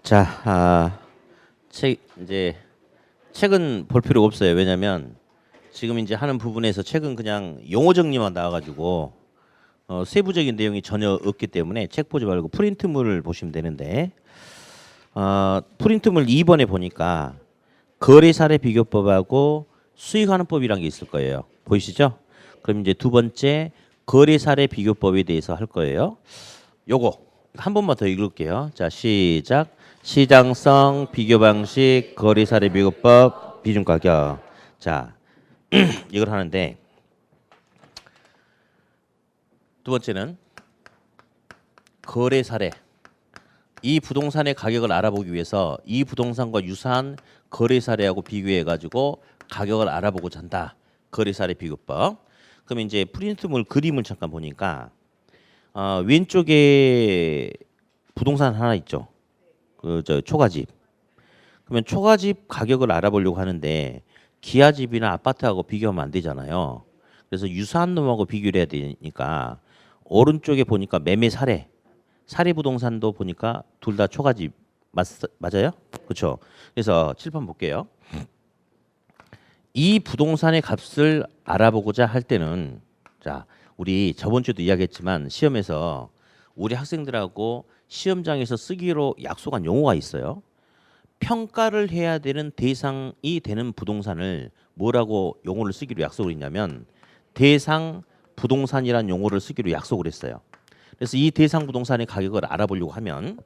자, 이제 책은 볼 필요가 없어요. 왜냐면 지금 이제 하는 부분에서 책은 그냥 용어 정리만 나와가지고 세부적인 내용이 전혀 없기 때문에 책 보지 말고 프린트물을 보시면 되는데 프린트물 2번에 보니까 거래사례 비교법하고 수익환원법이란 게 있을 거예요. 보이시죠? 그럼 이제 두 번째 거래사례 비교법에 대해서 할 거예요. 요거 한 번만 더 읽을게요. 자, 시작. 시장성, 비교 방식, 거래사례 비교법, 비중 가격. 자, 이걸 하는데 두 번째는 거래사례. 이 부동산의 가격을 알아보기 위해서 이 부동산과 유사한 거래사례하고 비교해 가지고 가격을 알아보고자 한다. 거래사례 비교법. 그럼 이제 프린트물 그림을 잠깐 보니까 왼쪽에 부동산 하나 있죠. 저 초가집. 그러면 초가집 가격을 알아보려고 하는데 기아집이나 아파트하고 비교하면 안 되잖아요. 그래서 유사한 놈하고 비교를 해야 되니까 오른쪽에 보니까 매매 사례, 사례 부동산도 보니까 둘 다 초가집 맞아요? 그렇죠. 그래서 칠판 볼게요. 이 부동산의 값을 알아보고자 할 때는 자, 우리 저번 주에도 이야기했지만 시험에서 우리 학생들하고 시험장에서 쓰기로 약속한 용어가 있어요. 평가를 해야 되는 대상이 되는 부동산을 뭐라고 용어를 쓰기로 약속을 했냐면 대상 부동산이라는 용어를 쓰기로 약속을 했어요. 그래서 이 대상 부동산의 가격을 알아보려고 하면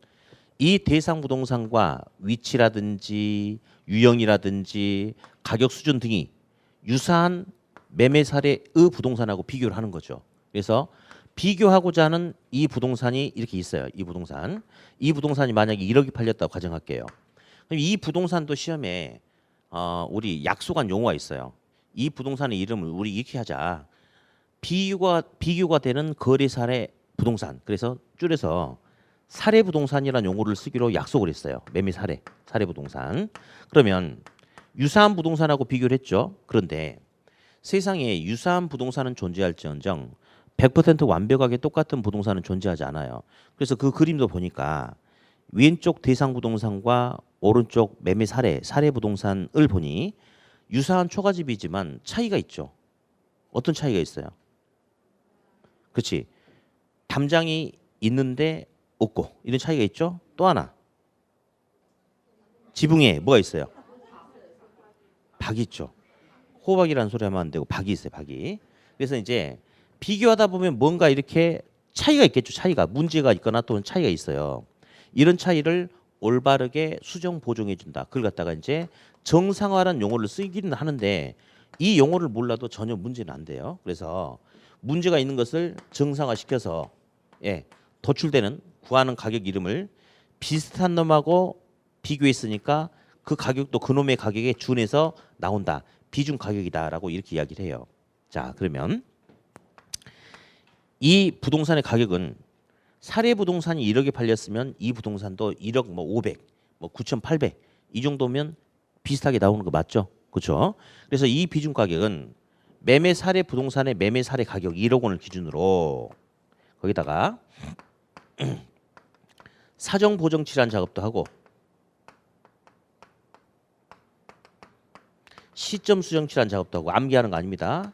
이 대상 부동산과 위치라든지 유형이라든지 가격 수준 등이 유사한 매매 사례의 부동산하고 비교를 하는 거죠. 그래서 비교하고자 하는 이 부동산이 이렇게 있어요. 이 부동산이 만약에 1억이 팔렸다고 가정할게요. 그럼 이 부동산도 시험에 우리 약속한 용어가 있어요. 이 부동산의 이름을 우리 이렇게 하자. 비교가 되는 거래 사례 부동산. 그래서 줄여서 사례 부동산이라는 용어를 쓰기로 약속을 했어요. 매매 사례 부동산. 그러면 유사한 부동산하고 비교를 했죠. 그런데 세상에 유사한 부동산은 존재할지언정 100% 완벽하게 똑같은 부동산은 존재하지 않아요. 그래서 그 그림도 보니까 왼쪽 대상 부동산과 오른쪽 매매 사례 부동산을 보니 유사한 초가집이지만 차이가 있죠. 어떤 차이가 있어요? 그렇지. 담장이 있는데 없고 이런 차이가 있죠. 또 하나 지붕에 뭐가 있어요? 박이 있죠. 호박이라는 소리 하면 안 되고 박이 있어요. 박이. 그래서 이제 비교하다 보면 뭔가 이렇게 차이가 있겠죠. 차이가 문제가 있거나 또는 차이가 있어요. 이런 차이를 올바르게 수정 보정해 준다. 그걸 갖다가 이제 정상화라는 용어를 쓰기는 하는데 이 용어를 몰라도 전혀 문제는 안 돼요. 그래서 문제가 있는 것을 정상화시켜서 도출되는 구하는 가격 이름을 비슷한 놈하고 비교했으니까 그 가격도 그놈의 가격에 준해서 나온다. 비중 가격이다라고 이렇게 이야기를 해요. 자, 그러면 이 부동산의 가격은 사례 부동산이 1억에 팔렸으면 이 부동산도 1억 500, 9,800 이 정도면 비슷하게 나오는 거 맞죠? 그렇죠? 그래서 이 비중 가격은 매매 사례 부동산의 매매 사례 가격 1억 원을 기준으로 거기다가 사정 보정 칠한 작업도 하고 시점 수정 칠한 작업도 하고 암기하는 거 아닙니다.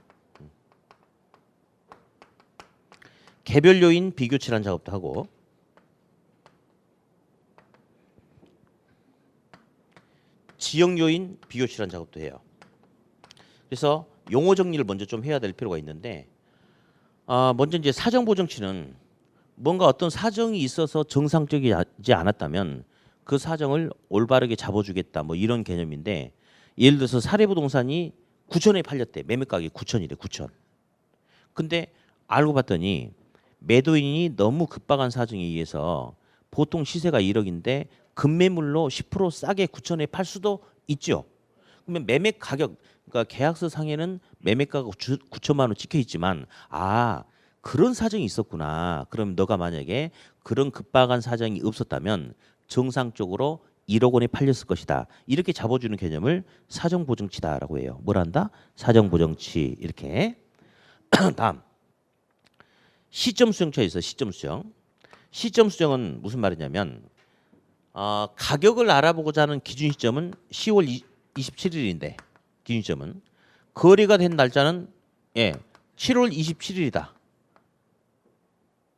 개별 요인 비교 칠한 작업도 하고 지역 요인 비교 칠한 작업도 해요. 그래서 용어 정리를 먼저 좀 해야 될 필요가 있는데 먼저 이제 사정 보정치는 뭔가 어떤 사정이 있어서 정상적이지 않았다면 그 사정을 올바르게 잡아주겠다 뭐 이런 개념인데 예를 들어서 사례 부동산이 9천에 팔렸대. 매매 가격이 9천이래. 9천. 근데 알고 봤더니 매도인이 너무 급박한 사정에 의해서 보통 시세가 1억인데 급매물로 10% 싸게 9천에 팔 수도 있죠. 그러면 매매 가격 그러니까 계약서 상에는 매매가가 9천만 원 찍혀 있지만 그런 사정이 있었구나. 그럼 너가 만약에 그런 급박한 사정이 없었다면 정상적으로 1억 원에 팔렸을 것이다. 이렇게 잡아주는 개념을 사정보정치다라고 해요. 뭘 한다? 사정보정치 이렇게. 다음 시점 수정차 있어. 시점 수정. 시점 수정은 무슨 말이냐면 가격을 알아보고자 하는 기준 시점은 10월 27일인데 기준 시점은 거래가 된 날짜는 7월 27일이다.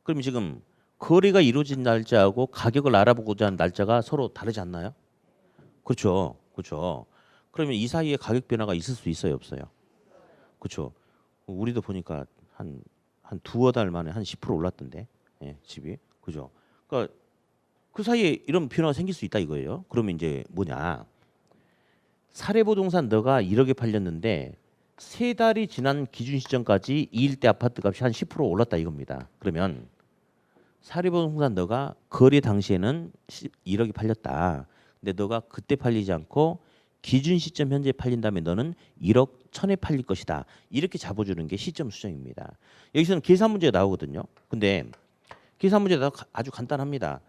그럼 지금 거래가 이루어진 날짜하고 가격을 알아보고자 하는 날짜가 서로 다르지 않나요? 그렇죠. 그렇죠. 그러면 이 사이에 가격 변화가 있을 수 있어요, 없어요? 그렇죠. 우리도 보니까 한 두어 달 만에 한 10% 올랐던데. 집이. 그죠? 그러니까 그 사이에 이런 변화가 생길 수 있다 이거예요. 그러면 이제 뭐냐? 사례부동산 너가 1억에 팔렸는데 세 달이 지난 기준 시점까지 이 일대 아파트 값이 한 10% 올랐다 이겁니다. 그러면 사례부동산 너가 거래 당시에는 1억이 팔렸다. 근데 너가 그때 팔리지 않고 기준 시점 현재 팔린 다음에 너는 1억 1,000에 팔릴 것이다. 이렇게 잡아주는 게 시점 수정입니다. 여기서는 계산 문제가 나오거든요. 근데 계산 문제가 아주 간단합니다.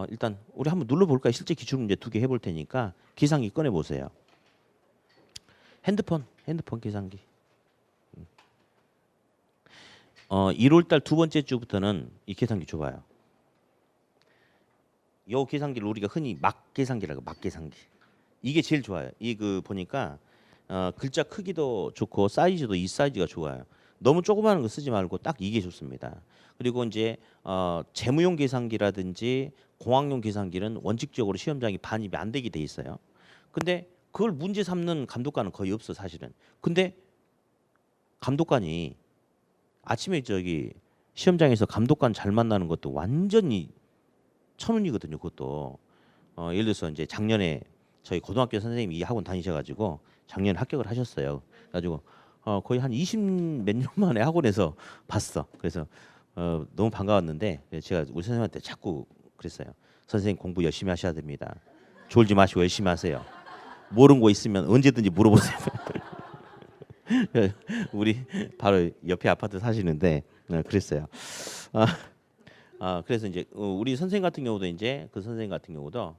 일단 우리 한번 눌러볼까요? 실제 기출 문제 2개 해볼 테니까 계산기 꺼내 보세요. 핸드폰 계산기. 1월달 두 번째 주부터는 이 계산기 줘봐요. 요 계산기를 우리가 흔히 막 계산기라고 막 계산기. 이게 제일 좋아요. 이 그 보니까 글자 크기도 좋고 사이즈도 이 사이즈가 좋아요. 너무 조그마한 거 쓰지 말고 딱 이게 좋습니다. 그리고 이제 재무용 계산기라든지 공학용 계산기는 원칙적으로 시험장이 반입이 안 되게 돼 있어요. 근데 그걸 문제 삼는 감독관은 거의 없어 사실은. 근데 감독관이 아침에 저기 시험장에서 감독관 잘 만나는 것도 완전히 천운이거든요. 그것도 예를 들어서 이제 작년에 저희 고등학교 선생님이 이 학원 다니셔가지고 작년에 합격을 하셨어요. 그래가지고 거의 한 20 몇 년 만에 학원에서 봤어. 그래서 너무 반가웠는데 제가 우리 선생님한테 자꾸 그랬어요. 선생님 공부 열심히 하셔야 됩니다. 졸지 마시고 열심히 하세요. 모르는 거 있으면 언제든지 물어보세요. 우리 바로 옆에 아파트 사시는데 그랬어요. 그래서 이제 우리 선생님 같은 경우도 이제 그 선생님 같은 경우도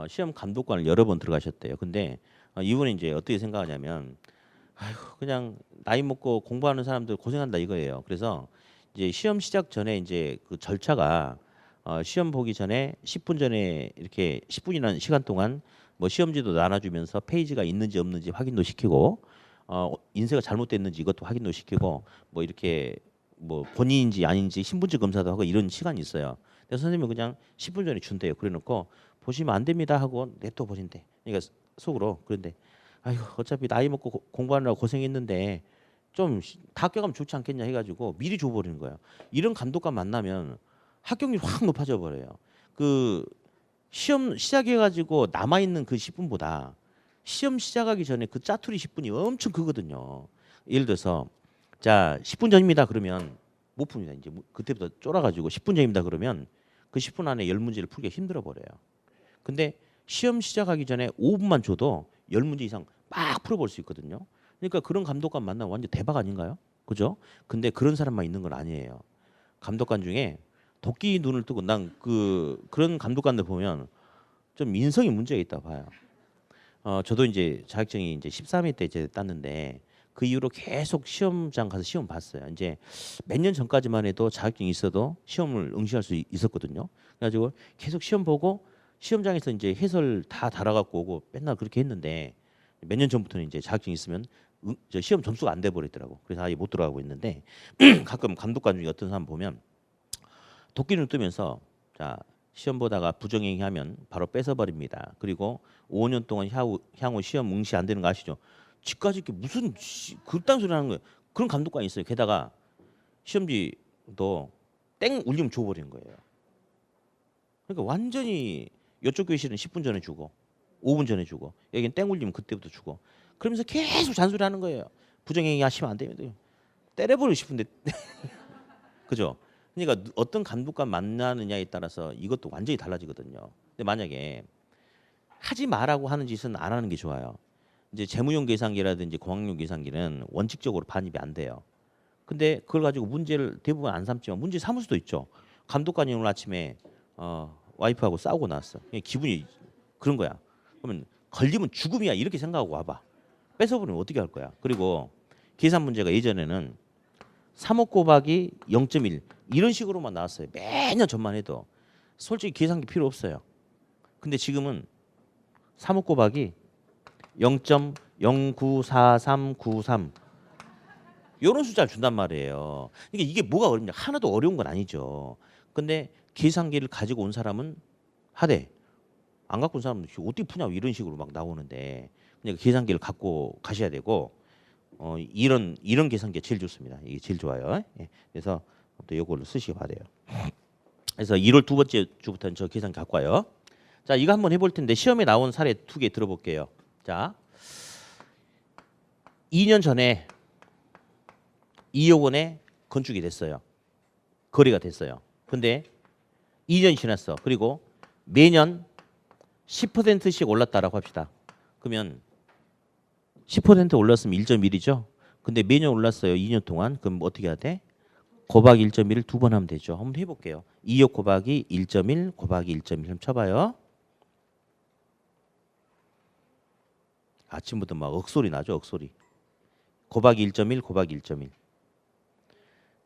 시험 감독관을 여러 번 들어가셨대요. 근데 이분은 이제 어떻게 생각하냐면 아이고 그냥 나이 먹고 공부하는 사람들 고생한다 이거예요. 그래서 이제 시험 시작 전에 이제 그 절차가 시험 보기 전에 10분 전에 이렇게 10분이라는 시간 동안 뭐 시험지도 나눠주면서 페이지가 있는지 없는지 확인도 시키고 인쇄가 잘못됐는지 이것도 확인도 시키고 뭐 이렇게 뭐 본인인지 아닌지 신분증 검사도 하고 이런 시간이 있어요. 그래서 선생님은 그냥 10분 전에 준대요. 그래놓고 보시면 안 됩니다 하고 냅둬 버린대. 그러니까 속으로 그런데 아이고 어차피 나이 먹고 공부하느라고 고생했는데 좀 합격하면 좋지 않겠냐 해가지고 미리 줘버리는 거예요. 이런 감독관 만나면 합격률이 확 높아져 버려요. 그 시험 시작해가지고 남아 있는 그 10분보다 시험 시작하기 전에 그 짜투리 10분이 엄청 크거든요. 예를 들어서 자 10분 전입니다 그러면 못 풉니다. 이제 그때부터 쫄아가지고 10분 전입니다 그러면 그 10분 안에 10문제를 풀기가 힘들어 버려요. 근데 시험 시작하기 전에 5분만 줘도 10문제 이상 막 풀어볼 수 있거든요. 그러니까 그런 감독관 만나면 완전 대박 아닌가요? 그죠? 근데 그런 사람만 있는 건 아니에요. 감독관 중에 도끼 눈을 뜨고 난 그런 감독관들 보면 좀 인성이 문제가 있다 봐요. 저도 이제 자격증이 이제 13회 때 이제 땄는데 그 이후로 계속 시험장 가서 시험 봤어요. 이제 몇 년 전까지만 해도 자격증이 있어도 시험을 응시할 수 있었거든요. 그래가지고 계속 시험 보고 시험장에서 이제 해설 다 달아갖고 오고 맨날 그렇게 했는데 몇 년 전부터는 이제 자격증 있으면 저 시험 점수가 안 돼 버리더라고. 그래서 아예 못 들어가고 있는데 가끔 감독관 중에 어떤 사람 보면 도끼를 뜨면서 자 시험 보다가 부정행위하면 바로 뺏어버립니다. 그리고 5년 동안 향후 시험 응시 안 되는 거 아시죠? 지까지 이렇게 무슨 그딴 소리 하는 거예요. 그런 감독관이 있어요. 게다가 시험지도 땡 울리면 줘버리는 거예요. 그러니까 완전히 이쪽 교실은 10분 전에 주고 5분 전에 주고 여기는 땡 울리면 그때부터 주고 그러면서 계속 잔소리 하는 거예요. 부정행위 하시면 안 됩니다. 때려버리고 싶은데 그죠? 그러니까 어떤 감독관 만나느냐에 따라서 이것도 완전히 달라지거든요. 근데 만약에 하지 말라고 하는 짓은 안 하는 게 좋아요. 이제 재무용 계산기라든지 공학용 계산기는 원칙적으로 반입이 안 돼요. 근데 그걸 가지고 문제를 대부분 안 삼지만 문제 삼을 수도 있죠. 감독관이 오늘 아침에 와이프하고 싸우고 나왔어. 기분이 그런 거야. 그러면 걸리면 죽음이야 이렇게 생각하고 와봐. 뺏어버리면 어떻게 할 거야. 그리고 계산 문제가 예전에는 3억 곱하기 0.1 이런 식으로만 나왔어요. 매년 전만 해도 솔직히 계산기 필요 없어요. 근데 지금은 3억 곱하기 0.094393 이런 숫자를 준단 말이에요. 그러니까 이게 뭐가 어렵냐? 하나도 어려운 건 아니죠. 근데 계산기를 가지고 온 사람은 하되 안 갖고 온 사람은 어떻게 푸냐 이런 식으로 막 나오는데 그냥 계산기를 갖고 가셔야 되고 이런 계산기가 제일 좋습니다. 이게 제일 좋아요. 예. 그래서 또 이걸로 쓰시기 바래요. 그래서 1월 두 번째 주부터는 저 계산기 갖고 와요. 자, 이거 한번 해볼 텐데 시험에 나온 사례 2개 들어볼게요. 자, 2년 전에 2억 원에 건축이 됐어요. 거래가 됐어요. 근데 2년이 지났어. 그리고 매년 10%씩 올랐다라고 합시다. 그러면 10% 올랐으면 1.1이죠. 근데 매년 올랐어요. 2년 동안. 그럼 어떻게 해야 돼? 곱하기 1.1을 두 번 하면 되죠. 한번 해볼게요. 2억 곱하기 1.1 곱하기 1.1 한번 쳐봐요. 아침부터 막 억소리 나죠. 억소리. 곱하기 1.1 곱하기 1.1.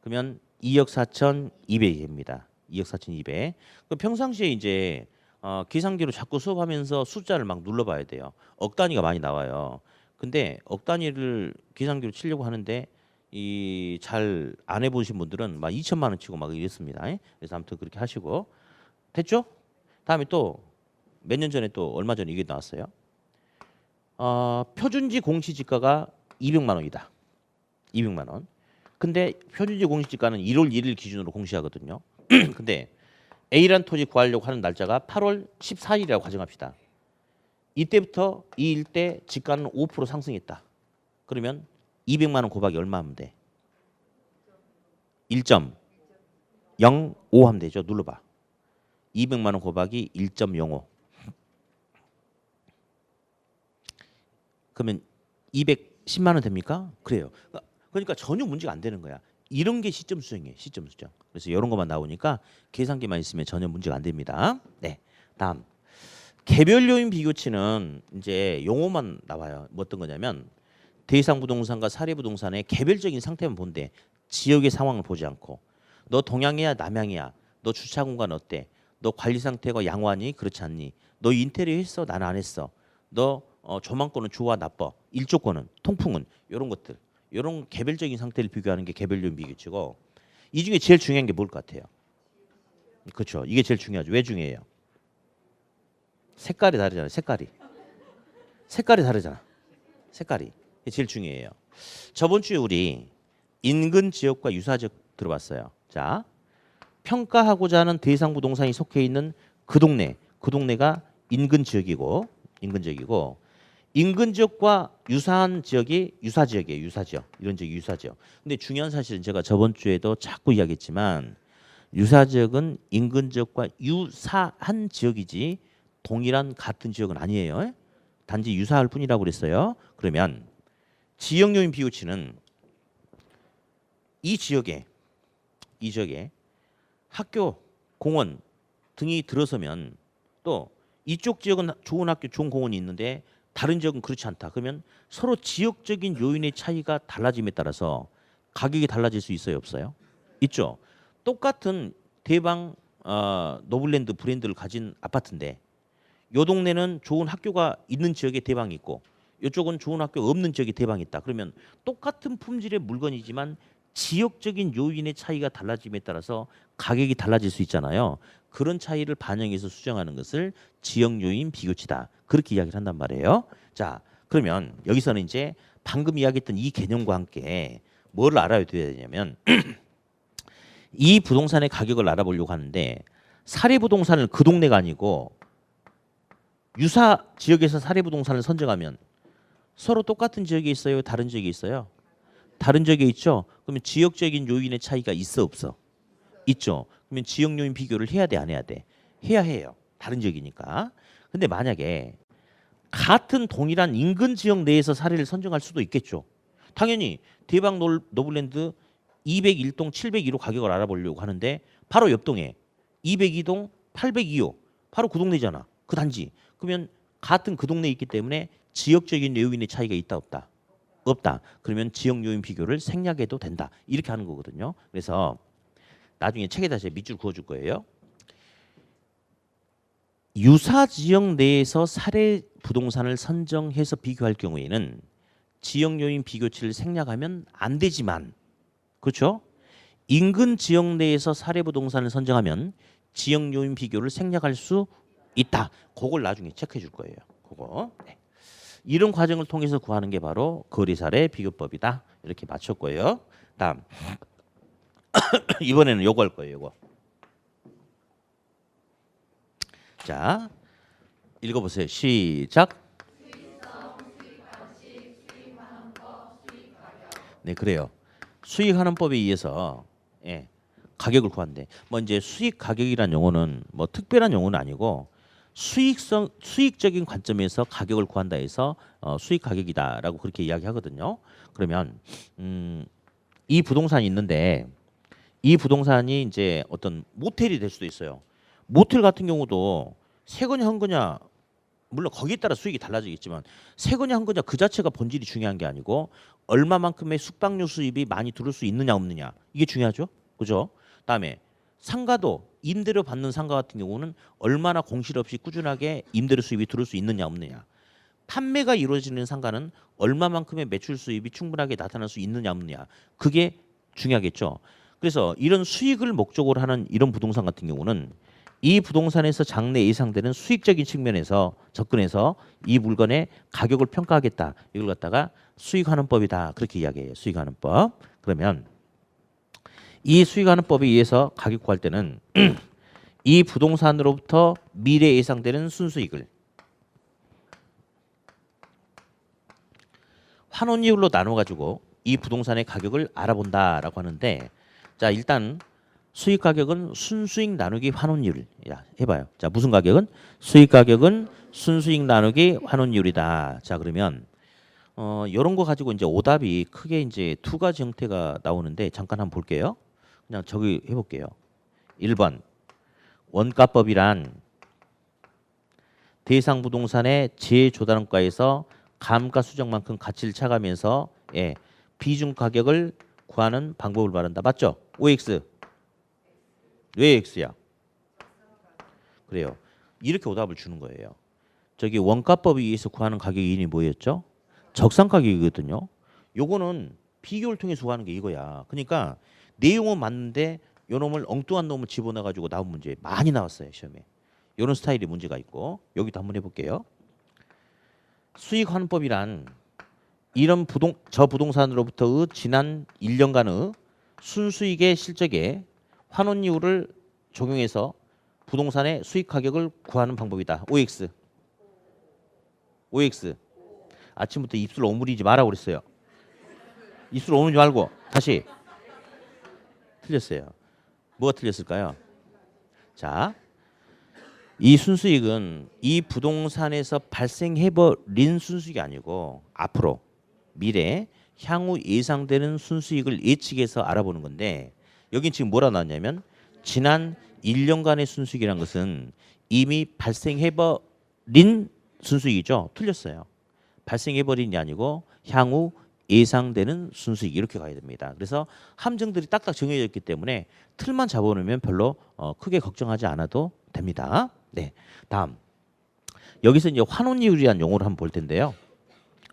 그러면 2억 4,200입니다. 2억 4,200. 그 평상시에 이제 계산기로 자꾸 수업하면서 숫자를 막 눌러봐야 돼요. 억 단위가 많이 나와요. 근데 억 단위를 계산기로 치려고 하는데 이 잘 안 해보신 분들은 막 2천만 원 치고 막 이랬습니다. 그래서 아무튼 그렇게 하시고 됐죠? 다음에 또 몇 년 전에 또 얼마 전에 이게 나왔어요. 표준지 공시지가가 200만 원이다. 200만 원. 근데 표준지 공시지가는 1월 1일 기준으로 공시하거든요. 근데 A란 토지 구하려고 하는 날짜가 8월 14일이라고 가정합시다. 이때부터 이 일대 지가는 5% 상승했다. 그러면 200만 원 곱하기 얼마 하면 돼? 1.05 하면 되죠. 눌러봐. 200만 원 곱하기 1.05. 그러면 210만 원 됩니까? 그래요. 그러니까 전혀 문제가 안 되는 거야. 이런 게 시점 수정이에요. 시점 수정. 그래서 이런 것만 나오니까 계산기만 있으면 전혀 문제가 안 됩니다. 네. 다음. 개별 요인 비교치는 이제 용어만 나와요. 뭐 어떤 거냐면 대상 부동산과 사례 부동산의 개별적인 상태만 본대. 지역의 상황을 보지 않고. 너 동향이야, 남향이야. 너 주차 공간 어때? 너 관리 상태가 양호하니? 그렇지 않니? 너 인테리어 했어? 나는 안 했어. 너 조망권은 좋아, 나빠? 일조권은, 통풍은 이런 것들. 이런 개별적인 상태를 비교하는 게 개별 요인 비교치고 이 중에 제일 중요한 게 뭘 것 같아요? 그렇죠. 이게 제일 중요하죠. 왜 중요해요? 색깔이 다르잖아요. 색깔이 다르잖아. 색깔이 이게 제일 중요해요. 저번 주에 우리 인근 지역과 유사 지역 들어봤어요. 자, 평가하고자 하는 대상 부동산이 속해 있는 그 동네가 인근 지역이고 인근 지역과 유사한 지역이 유사 지역이에요. 유사 지역. 이런 지역이 유사 지역. 근데 중요한 사실은 제가 저번 주에도 자꾸 이야기했지만 유사 지역은 인근 지역과 유사한 지역이지 동일한 같은 지역은 아니에요. 단지 유사할 뿐이라고 그랬어요. 그러면 지역 요인 비교치는 이 지역에 학교, 공원 등이 들어서면 또 이쪽 지역은 좋은 학교, 좋은 공원이 있는데 다른 지역은 그렇지 않다. 그러면 서로 지역적인 요인의 차이가 달라짐에 따라서 가격이 달라질 수 있어요, 없어요? 있죠. 똑같은 대방 노블랜드 브랜드를 가진 아파트인데 요 동네는 좋은 학교가 있는 지역에 대방이 있고 이쪽은 좋은 학교 없는 지역에 대방이 있다. 그러면 똑같은 품질의 물건이지만 지역적인 요인의 차이가 달라짐에 따라서 가격이 달라질 수 있잖아요. 그런 차이를 반영해서 수정하는 것을 지역 요인 비교치다. 그렇게 이야기를 한단 말이에요. 자, 그러면 여기서는 이제 방금 이야기했던 이 개념과 함께 뭐를 알아야 되냐면 이 부동산의 가격을 알아보려고 하는데 사례 부동산을 그 동네가 아니고 유사 지역에서 사례 부동산을 선정하면 서로 똑같은 지역에 있어요? 다른 지역에 있어요? 다른 지역에 있죠? 그러면 지역적인 요인의 차이가 있어 없어? 있죠. 그러면 지역 요인 비교를 해야 돼, 안 해야 돼? 해야 해요. 다른 지역이니까. 근데 만약에 같은 동일한 인근 지역 내에서 사례를 선정할 수도 있겠죠. 당연히 대방 노블랜드 201동 702호 가격을 알아보려고 하는데 바로 옆 동에 202동 802호 바로 그 동네잖아. 그 단지. 그러면 같은 그 동네에 있기 때문에 지역적인 요인의 차이가 있다 없다? 없다. 그러면 지역 요인 비교를 생략해도 된다. 이렇게 하는 거거든요. 그래서 나중에 책에다 제가 밑줄 그어줄 거예요. 유사 지역 내에서 사례 부동산을 선정해서 비교할 경우에는 지역 요인 비교치를 생략하면 안 되지만, 그렇죠? 인근 지역 내에서 사례 부동산을 선정하면 지역 요인 비교를 생략할 수 있다. 그걸 나중에 체크해 줄 거예요. 그거. 네. 이런 과정을 통해서 구하는 게 바로 거리 사례 비교법이다. 이렇게 맞췄고요. 다음. 이번에는 요거 할 거예요. 요거. 자, 읽어보세요. 시작. 네, 그래요. 수익하는 법에 의해서 예, 가격을 구한대. 뭐 이제 수익 가격이란 용어는 뭐 특별한 용어는 아니고 수익적인 관점에서 가격을 구한다 해서 수익 가격이다라고 그렇게 이야기하거든요. 그러면 이 부동산이 있는데 이 부동산이 이제 어떤 모텔이 될 수도 있어요. 모텔 같은 경우도 새 거냐 한 거냐 물론 거기에 따라 수익이 달라지겠지만 새 거냐 한 거냐 그 자체가 본질이 중요한 게 아니고 얼마만큼의 숙박료 수입이 많이 들을 수 있느냐 없느냐 이게 중요하죠. 그죠? 그다음에 상가도 임대료 받는 상가 같은 경우는 얼마나 공실 없이 꾸준하게 임대료 수입이 들을 수 있느냐 없느냐. 판매가 이루어지는 상가는 얼마만큼의 매출 수입이 충분하게 나타날 수 있느냐 없느냐. 그게 중요하겠죠. 그래서 이런 수익을 목적으로 하는 이런 부동산 같은 경우는 이 부동산에서 장래 예상되는 수익적인 측면에서 접근해서 이 물건의 가격을 평가하겠다. 이걸 갖다가 수익하는 법이다. 그렇게 이야기해요. 수익하는 법. 그러면 이 수익하는 법에 의해서 가격 구할 때는 이 부동산으로부터 미래 예상되는 순수익을 환원이율로 나눠 가지고 이 부동산의 가격을 알아본다라고 하는데 자 일단 수익 가격은 순수익 나누기 환원율. 야, 해봐요. 자 무슨 가격은 수익 가격은 순수익 나누기 환원율이다. 자 그러면 이런 거 가지고 이제 오답이 크게 이제 두 가지 형태가 나오는데 잠깐 한번 볼게요. 그냥 저기 해볼게요. 1번 원가법이란 대상 부동산의 재조달원가에서 감가 수정만큼 가치를 차가면서 예, 비중 가격을 구하는 방법을 말한다. 맞죠? OX. 왜 X야? 그래요. 이렇게 오답을 주는 거예요. 저기 원가법에 의해서 구하는 가격의 이름이 뭐였죠? 적상 가격이거든요. 요거는 비교를 통해서 구하는 게 이거야. 그러니까 내용은 맞는데 요 놈을 엉뚱한 놈을 집어넣어 가지고 나온 문제 많이 나왔어요, 시험에. 요런 스타일의 문제가 있고 여기도 한번 해 볼게요. 수익 환법이란 이런 저 부동산으로부터의 지난 1년간의 순수익의 실적에 환원이율을 적용해서 부동산의 수익 가격을 구하는 방법이다. OX. OX. 아침부터 입술 오므리지 마라 그랬어요. 입술 오므리지 말고 다시. 틀렸어요. 뭐가 틀렸을까요? 자, 이 순수익은 이 부동산에서 발생해버린 순수익이 아니고 앞으로 미래 향후 예상되는 순수익을 예측해서 알아보는 건데 여긴 지금 뭐라 나왔냐면 지난 1년간의 순수익이란 것은 이미 발생해버린 순수익이죠. 틀렸어요. 발생해버린이 아니고 향후 예상되는 순수익 이렇게 가야 됩니다. 그래서 함정들이 딱딱 정해져 있기 때문에 틀만 잡아놓으면 별로 크게 걱정하지 않아도 됩니다. 네, 다음 여기서 이제 환원이율이라는 용어를 한번 볼 텐데요.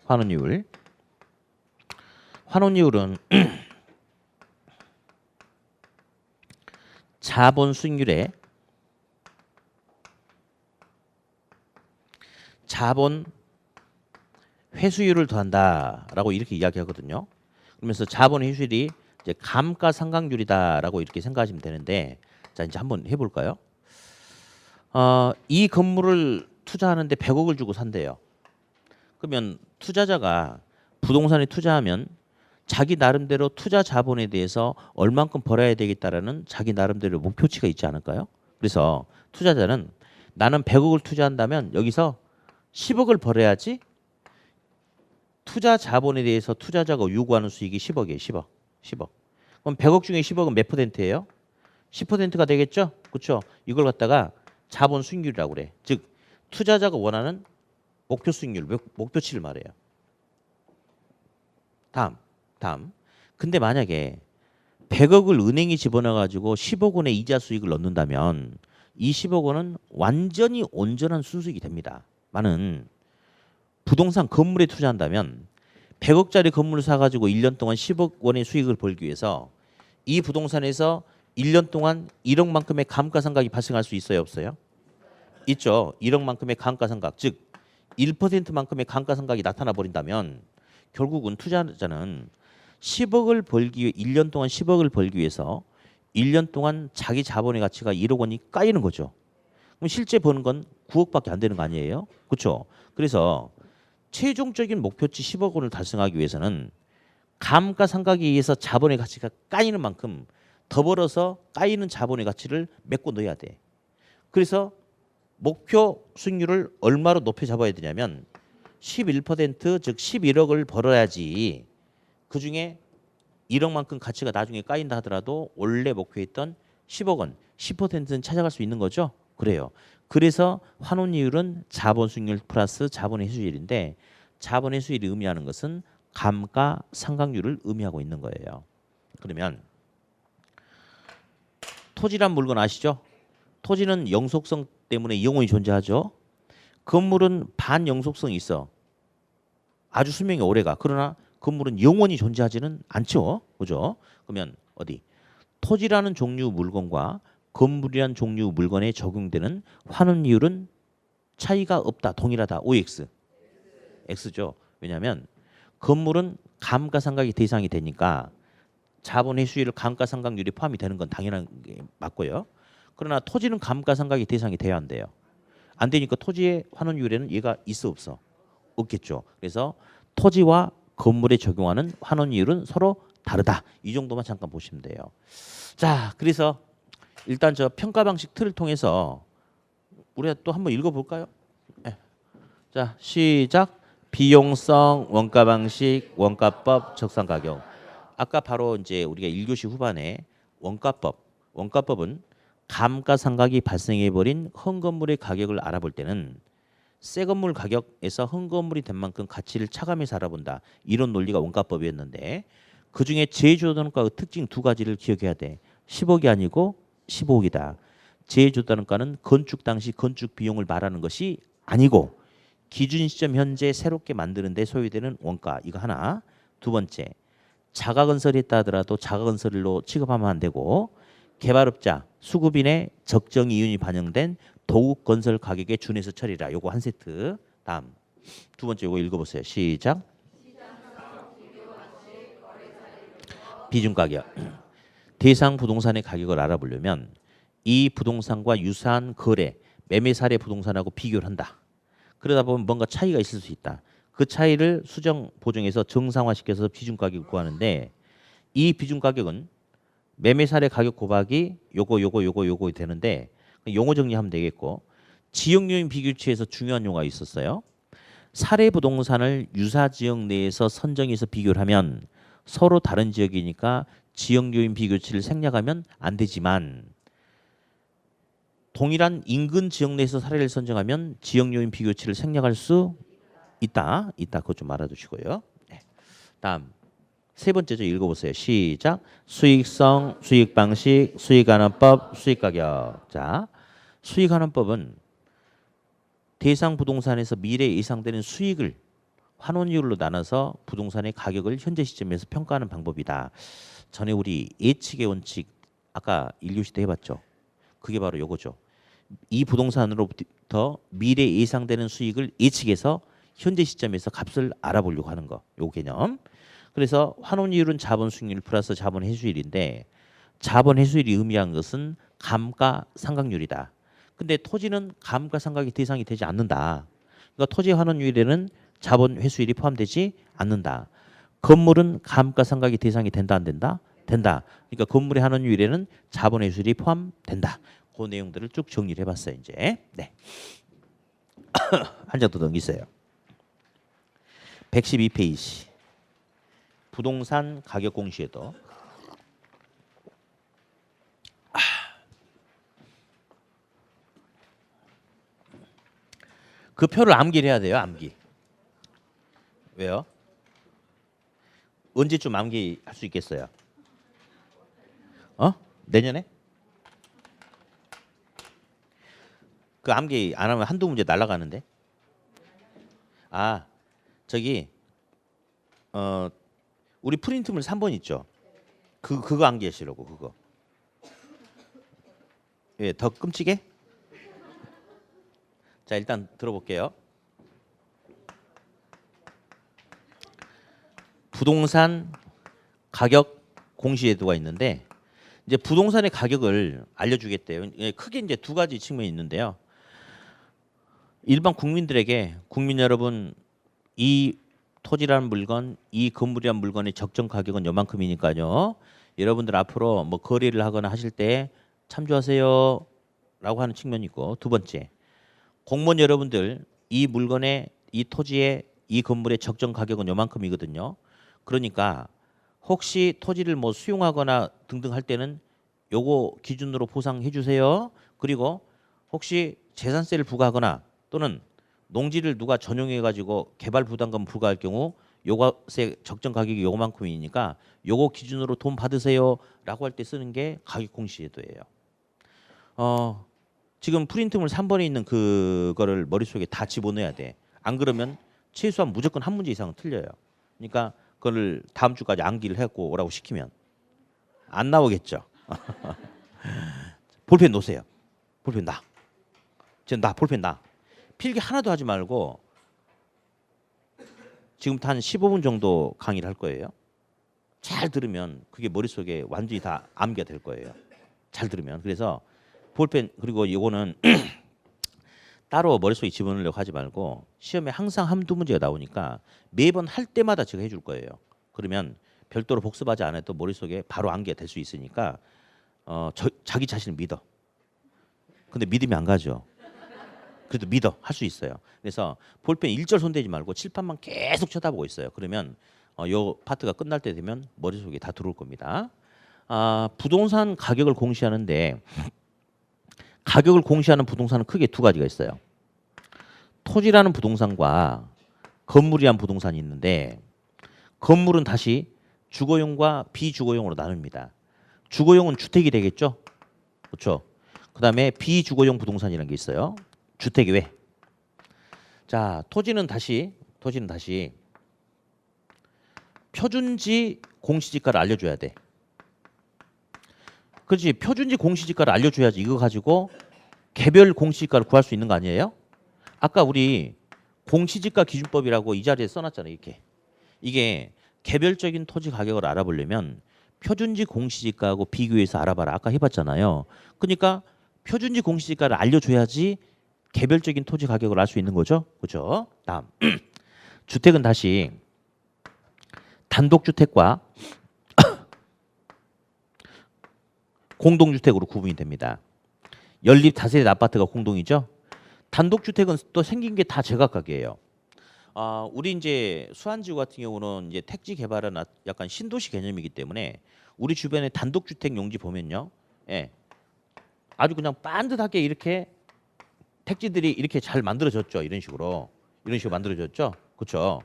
환원이율. 환원이율은 자본 수익률에 자본 회수율을 더한다라고 이렇게 이야기하거든요. 그러면서 자본 회수율이 이제 감가상각률이다라고 이렇게 생각하시면 되는데 자 이제 한번 해볼까요? 이 건물을 투자하는데 100억을 주고 산대요. 그러면 투자자가 부동산에 투자하면 자기 나름대로 투자 자본에 대해서 얼만큼 벌어야 되겠다라는 자기 나름대로 목표치가 있지 않을까요? 그래서 투자자는 나는 100억을 투자한다면 여기서 10억을 벌어야지 투자 자본에 대해서 투자자가 요구하는 수익이 10억이에요. 10억. 10억. 그럼 100억 중에 10억은 몇 %예요? 10%가 되겠죠? 그렇죠? 이걸 갖다가 자본 수익률이라고 그래. 즉 투자자가 원하는 목표 수익률, 목표치를 말해요. 다음. 근데 만약에 100억을 은행에 집어넣어 가지고 10억 원의 이자 수익을 넣는다면 이 10억 원은 완전히 온전한 순수익이 됩니다. 많은 부동산 건물에 투자한다면 100억짜리 건물을 사가지고 1년 동안 10억 원의 수익을 벌기 위해서 이 부동산에서 1년 동안 1억만큼의 감가상각이 발생할 수 있어요, 없어요? 있죠. 1억만큼의 감가상각, 즉 1%만큼의 감가상각이 나타나 버린다면 결국은 투자자는 10억을 벌기 위해 1년 동안 10억을 벌기 위해서 1년 동안 자기 자본의 가치가 1억 원이 까이는 거죠. 그럼 실제 버는 건 9억밖에 안 되는 거 아니에요? 그렇죠? 그래서 최종적인 목표치 10억 원을 달성하기 위해서는 감가상각에 의해서 자본의 가치가 까이는 만큼 더 벌어서 까이는 자본의 가치를 메꿔 넣어야 돼. 그래서 목표 수익률을 얼마로 높여 잡아야 되냐면 11%즉 11억을 벌어야지 그중에 1억만큼 가치가 나중에 까인다 하더라도 원래 목표했던 10억 원, 10%는 찾아갈 수 있는 거죠. 그래요. 그래서 환원이율은 자본 수익률 플러스 자본 회수율인데 자본 회수율이 의미하는 것은 감가상각률을 의미하고 있는 거예요. 그러면 토지란 물건 아시죠? 토지는 영속성 때문에 영원히 존재하죠. 건물은 반영속성이 있어. 아주 수명이 오래가. 그러나 건물은 영원히 존재하지는 않죠. 그죠? 그러면 어디? 토지라는 종류 물건과 건물이라는 종류 물건에 적용되는 환원이율은 차이가 없다. 동일하다. OX. X죠. 왜냐하면 건물은 감가상각이 대상이 되니까 자본 회수율 감가상각률이 포함이 되는 건 당연한 게 맞고요. 그러나 토지는 감가상각이 대상이 돼야 안 돼요. 안 되니까 토지의 환원율에는 얘가 있어 없어? 없겠죠. 그래서 토지와 건물에 적용하는 환원이율은 서로 다르다. 이 정도만 잠깐 보시면 돼요. 자, 그래서 일단 저 평가 방식 틀을 통해서 우리가 또 한번 읽어볼까요? 네. 자, 시작. 비용성, 원가 방식, 원가법, 적산 가격. 아까 바로 이제 우리가 1교시 후반에 원가법은 감가상각이 발생해 버린 헝건물의 가격을 알아볼 때는 새 건물 가격에서 헝건물이 된 만큼 가치를 차감해서 알아본다. 이런 논리가 원가법이었는데 그중에 제조단가의 특징 두 가지를 기억해야 돼. 10억이 아니고 15억이다. 제조단가는 건축 당시 건축 비용을 말하는 것이 아니고 기준 시점 현재 새롭게 만드는 데 소요되는 원가. 이거 하나. 두 번째. 자가건설이 있다 하더라도 자가건설로 취급하면 안 되고 개발업자, 수급인의 적정 이윤이 반영된 도급 건설 가격에 준해서 처리라. 요거 한 세트. 다음 두 번째 요거 읽어보세요. 시작. 비중 가격. 대상 부동산의 가격을 알아보려면 이 부동산과 유사한 거래, 매매 사례 부동산하고 비교를 한다. 그러다 보면 뭔가 차이가 있을 수 있다. 그 차이를 수정 보정해서 정상화시켜서 비중 가격을 구하는데 이 비중 가격은 매매 사례 가격 곱하기 요거 되는데 용어 정리하면 되겠고 지역 요인 비교치에서 중요한 용어가 있었어요. 사례 부동산을 유사 지역 내에서 선정해서 비교를 하면 서로 다른 지역이니까 지역 요인 비교치를 생략하면 안 되지만 동일한 인근 지역 내에서 사례를 선정하면 지역 요인 비교치를 생략할 수 있다. 그것 좀 알아두시고요. 네. 다음 세 번째 좀 읽어보세요. 시작. 수익성, 수익 방식, 수익환원법, 수익가격. 자, 수익환원법은 대상 부동산에서 미래에 예상되는 수익을 환원이율로 나눠서 부동산의 가격을 현재 시점에서 평가하는 방법이다. 전에 우리 예측의 원칙 아까 1교시 때 해봤죠. 그게 바로 요거죠. 이 부동산으로부터 미래 예상되는 수익을 예측해서 현재 시점에서 값을 알아보려고 하는 거. 요 개념. 그래서 환원이율은 자본 수익률 플러스 자본 회수율인데 자본 회수율이 의미한 것은 감가상각률이다. 근데 토지는 감가상각이 대상이 되지 않는다. 그러니까 토지 환원율에는 자본 회수율이 포함되지 않는다. 건물은 감가상각이 대상이 된다 안 된다? 된다. 그러니까 건물의 환원율에는 자본 회수율이 포함된다. 그 내용들을 쭉 정리를 해봤어요. 이제 네. 한 장 더 넘기세요. 112페이지. 부동산 가격 공시에도 그 표를 암기를 해야 돼요. 암기. 왜요? 언제쯤 암기할 수 있겠어요? 내년에? 그 암기 안 하면 한두 문제 날아가는데. 아, 저기 우리 프린트물 3번 있죠. 그거 암기하시라고 그거. 예, 더 끔찍해? 자, 일단 들어볼게요. 부동산 가격 공시제도가 있는데 이제 부동산의 가격을 알려주겠대요. 예, 크게 이제 두 가지 측면이 있는데요. 일반 국민들에게 국민 여러분 이 토지라는 물건, 이 건물이라는 물건의 적정 가격은 요만큼이니까요. 여러분들 앞으로 뭐 거래를 하거나 하실 때 참조하세요라고 하는 측면이 있고 두 번째 공무원 여러분들 이 물건의 이 토지의 이 건물의 적정 가격은 요만큼이거든요. 그러니까 혹시 토지를 뭐 수용하거나 등등 할 때는 요거 기준으로 보상해 주세요. 그리고 혹시 재산세를 부과하거나 또는 농지를 누가 전용해 가지고 개발 부담금 부과할 경우 요것의 적정 가격이 요만큼이니까 요거 기준으로 돈 받으세요라고 할 때 쓰는 게 가격 공시제도예요. 지금 프린트물 3번에 있는 그거를 머릿속에 다 집어넣어야 돼. 안 그러면 최소한 무조건 한 문제 이상은 틀려요. 그러니까 그걸 다음 주까지 암기를 해갖고 오라고 시키면 안 나오겠죠. 볼펜 놓으세요. 볼펜 놔. 지금 나 볼펜 놔. 필기 하나도 하지 말고 지금부터 한 15분 정도 강의를 할 거예요. 잘 들으면 그게 머릿속에 완전히 다 암기가 될 거예요. 잘 들으면. 그래서 볼펜 그리고 이거는 따로 머릿속에 집어넣으려고 하지 말고 시험에 항상 한두 문제가 나오니까 매번 할 때마다 제가 해줄 거예요. 그러면 별도로 복습하지 않아도 머릿속에 바로 암기가 될 수 있으니까 자기 자신을 믿어. 근데 믿음이 안 가죠. 그래도 믿어. 할 수 있어요. 그래서 볼펜 일절 손대지 말고 칠판만 계속 쳐다보고 있어요. 그러면 요 파트가 끝날 때 되면 머릿속에 다 들어올 겁니다. 부동산 가격을 공시하는데 가격을 공시하는 부동산은 크게 두 가지가 있어요. 토지라는 부동산과 건물이란 부동산이 있는데 건물은 다시 주거용과 비주거용으로 나눕니다. 주거용은 주택이 되겠죠? 그렇죠? 그다음에 비주거용 부동산이라는 게 있어요. 주택 외. 자, 토지는 다시 표준지 공시지가를 알려줘야 돼. 그렇지. 표준지 공시지가를 알려줘야지 이거 가지고 개별 공시지가를 구할 수 있는 거 아니에요? 아까 우리 공시지가 기준법이라고 이 자리에 써놨잖아요. 이렇게. 이게 개별적인 토지 가격을 알아보려면 표준지 공시지가하고 비교해서 알아봐라. 아까 해봤잖아요. 그러니까 표준지 공시지가를 알려줘야지 개별적인 토지 가격을 알 수 있는 거죠. 그렇죠? 다음. 주택은 다시 단독주택과 공동주택으로 구분이 됩니다. 연립 다세대 아파트가 공동이죠. 단독주택은 또 생긴 게 다 제각각이에요. 우리 이제 수안지구 같은 경우는 이제 택지 개발은 약간 신도시 개념이기 때문에 우리 주변에 단독주택 용지 보면요, 예, 아주 그냥 반듯하게 이렇게 택지들이 이렇게 잘 만들어졌죠. 이런 식으로 만들어졌죠. 그렇죠.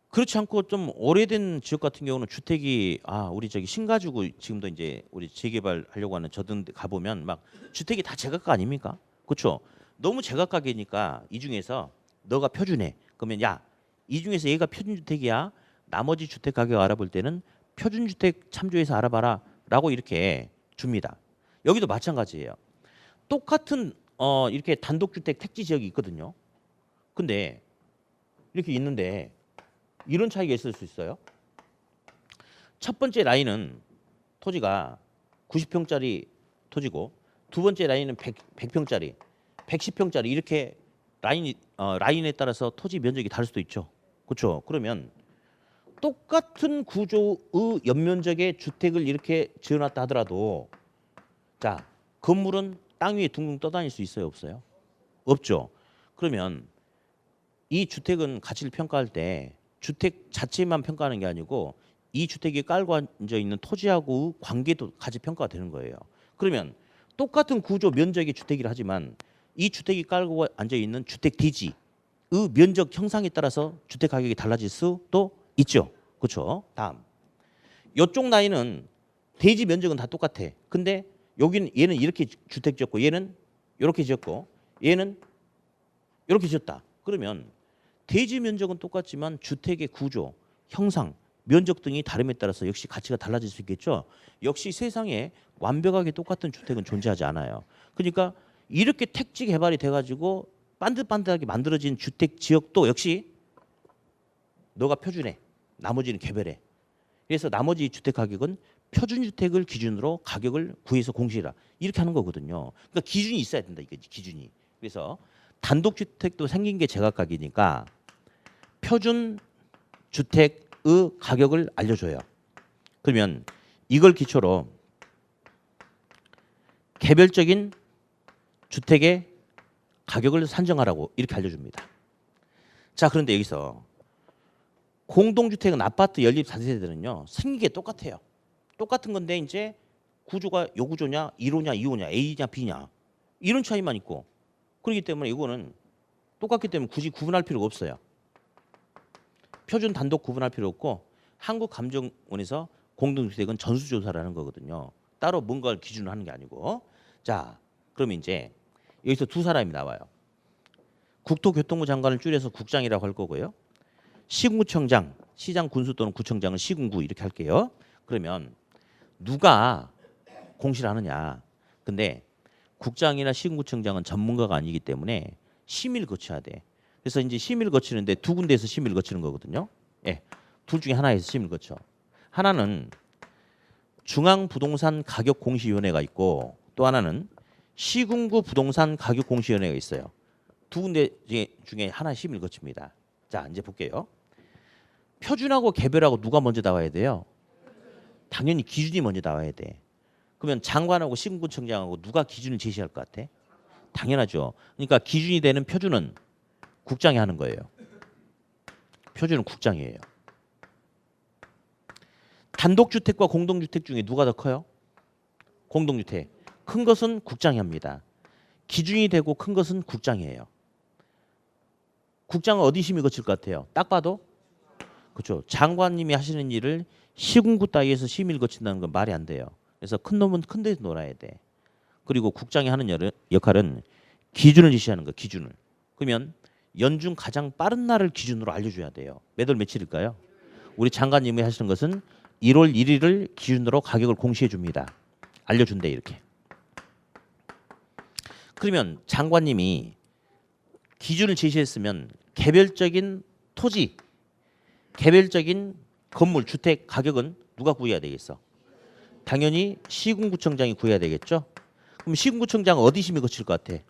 그렇지 않고 좀 오래된 지역 같은 경우는 주택이 우리 저기 신가지구 지금도 이제 우리 재개발하려고 하는 저등 가보면 막 주택이 다 제각각 아닙니까? 그렇죠. 너무 제각각이니까 이 중에서 너가 표준해. 그러면 야, 이 중에서 얘가 표준주택이야. 나머지 주택 가격 알아볼 때는 표준주택 참조해서 알아봐라라고 이렇게 줍니다. 여기도 마찬가지예요. 똑같은 이렇게 단독주택 택지 지역이 있거든요. 근데 이렇게 있는데 이런 차이가 있을 수 있어요. 첫 번째 라인은 토지가 90평짜리 토지고 두 번째 라인은 100평짜리, 110평짜리 이렇게 라인에 따라서 토지 면적이 다를 수도 있죠. 그렇죠? 그러면 똑같은 구조의 연면적의 주택을 이렇게 지어놨다 하더라도 자, 건물은 땅 위에 둥둥 떠다닐 수 있어요, 없어요? 없죠. 그러면 이 주택은 가치를 평가할 때 주택 자체만 평가하는 게 아니고 이 주택이 깔고 앉아 있는 토지하고 관계도 같이 평가가 되는 거예요. 그러면 똑같은 구조 면적의 주택이라 하지만 이 주택이 깔고 앉아 있는 주택 대지의 면적 형상에 따라서 주택 가격이 달라질 수도 있죠. 그렇죠? 다음. 이쪽 라인은 대지 면적은 다 똑같아. 근데 여기는 얘는 이렇게 주택 지었고 얘는 이렇게 지었고 얘는 이렇게 지었다. 그러면 대지 면적은 똑같지만 주택의 구조, 형상, 면적 등이 다름에 따라서 역시 가치가 달라질 수 있겠죠. 역시 세상에 완벽하게 똑같은 주택은 존재하지 않아요. 그러니까 이렇게 택지 개발이 돼가지고 반듯반듯하게 만들어진 주택 지역도 역시 너가 표준해. 나머지는 개별해. 그래서 나머지 주택 가격은 표준주택을 기준으로 가격을 구해서 공시해라. 이렇게 하는 거거든요. 그러니까 기준이 있어야 된다. 이거지 기준이. 그래서 단독주택도 생긴 게 제각각이니까 표준 주택의 가격을 알려줘요. 그러면 이걸 기초로 개별적인 주택의 가격을 산정하라고 이렇게 알려줍니다. 자, 그런데 여기서 공동주택은 아파트 연립 4세대들은요 생긴 게 똑같아요. 똑같은 건데 이제 구조가 요 구조냐 1호냐 2호냐 A냐 B냐 이런 차이만 있고 그렇기 때문에 이거는 똑같기 때문에 굳이 구분할 필요가 없어요. 표준 단독 구분할 필요 없고 한국감정원에서 공동주택은 전수조사를 하는 거거든요. 따로 뭔가를 기준으로 하는 게 아니고. 자, 그러면 이제 여기서 두 사람이 나와요. 국토교통부 장관을 줄여서 국장이라고 할 거고요. 시군구청장, 시장 군수 또는 구청장은 시군구 이렇게 할게요. 그러면 누가 공시를 하느냐. 근데 국장이나 시군구청장은 전문가가 아니기 때문에 심의를 거쳐야 돼. 그래서 이제 심의를 거치는데 두 군데에서 심의를 거치는 거거든요. 예, 둘 중에 하나에서 심의를 거쳐. 하나는 중앙부동산가격공시위원회가 있고 또 하나는 시군구 부동산 가격공시위원회가 있어요. 두 군데 중에 하나 심의를 거칩니다. 자, 이제 볼게요. 표준하고 개별하고 누가 먼저 나와야 돼요? 당연히 기준이 먼저 나와야 돼. 그러면 장관하고 시군구청장하고 누가 기준을 제시할 것 같아? 당연하죠. 그러니까 기준이 되는 표준은 국장이 하는 거예요. 표준은 국장이에요. 단독주택과 공동주택 중에 누가 더 커요? 공동주택. 큰 것은 국장이 합니다. 기준이 되고 큰 것은 국장이에요. 국장은 어디 심의 거칠 것 같아요? 딱 봐도 그렇죠. 장관님이 하시는 일을 시군구 따위에서 심의를 거친다는 건 말이 안 돼요. 그래서 큰 놈은 큰 데서 놀아야 돼. 그리고 국장이 하는 역할은 기준을 제시하는 거, 기준을. 그러면 연중 가장 빠른 날을 기준으로 알려줘야 돼요. 몇 월 며칠일까요? 우리 장관님이 하시는 것은 1월 1일을 기준으로 가격을 공시해 줍니다. 알려준대 이렇게. 그러면 장관님이 기준을 제시했으면 개별적인 토지, 개별적인 건물, 주택 가격은 누가 구해야 되겠어? 당연히 시군구청장이 구해야 되겠죠? 그럼 시군구청장은 어디 심의 거칠 것 같아?